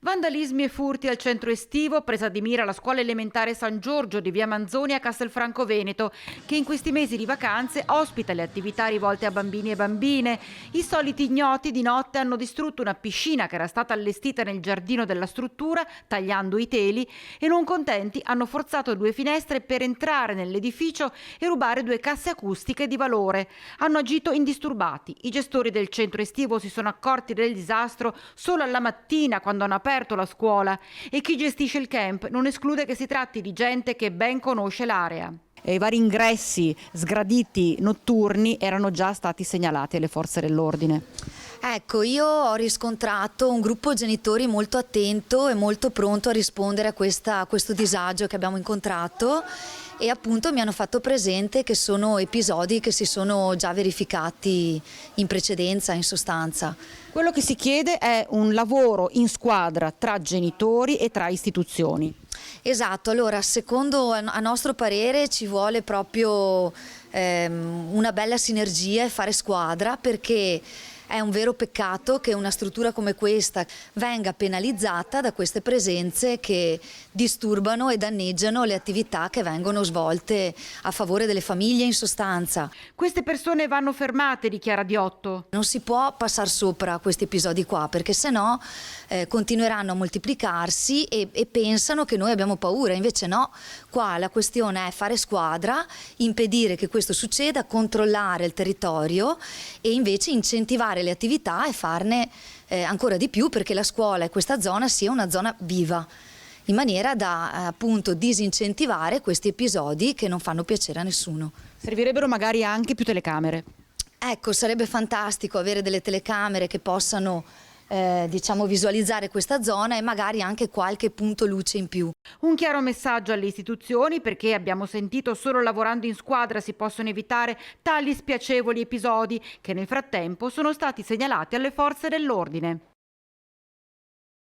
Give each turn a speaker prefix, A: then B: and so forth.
A: Vandalismi e furti al centro estivo, presa di mira la scuola elementare San Giorgio di via Manzoni a Castelfranco Veneto, che in questi mesi di vacanze ospita le attività rivolte a bambini e bambine. I soliti ignoti di notte hanno distrutto una piscina che era stata allestita nel giardino della struttura, tagliando i teli, e non contenti hanno forzato 2 finestre per entrare nell'edificio e rubare 2 casse acustiche di valore. Hanno agito indisturbati. I gestori del centro estivo si sono accorti del disastro solo alla mattina, quando hanno aperto la scuola, e chi gestisce il camp non esclude che si tratti di gente che ben conosce l'area. I vari ingressi sgraditi notturni erano già stati segnalati alle forze dell'ordine.
B: Ecco, io ho riscontrato un gruppo genitori molto attento e molto pronto a rispondere a questo disagio che abbiamo incontrato, e appunto mi hanno fatto presente che sono episodi che si sono già verificati in precedenza, in sostanza.
A: Quello che si chiede è un lavoro in squadra tra genitori e tra istituzioni.
B: Esatto, allora secondo a nostro parere ci vuole proprio una bella sinergia e fare squadra, perché è un vero peccato che una struttura come questa venga penalizzata da queste presenze che disturbano e danneggiano le attività che vengono svolte a favore delle famiglie, in sostanza.
A: Queste persone vanno fermate, dichiara Diotto.
B: Non si può passare sopra questi episodi qua, perché sennò continueranno a moltiplicarsi e pensano che noi abbiamo paura. Invece no, qua la questione è fare squadra, impedire che questo succeda, controllare il territorio e invece incentivare le attività e farne ancora di più, perché la scuola e questa zona sia una zona viva, in maniera da appunto disincentivare questi episodi che non fanno piacere a nessuno.
A: Servirebbero magari anche più telecamere.
B: Ecco, sarebbe fantastico avere delle telecamere che possano diciamo visualizzare questa zona, e magari anche qualche punto luce in più.
A: Un chiaro messaggio alle istituzioni, perché abbiamo sentito solo lavorando in squadra si possono evitare tali spiacevoli episodi che nel frattempo sono stati segnalati alle forze dell'ordine.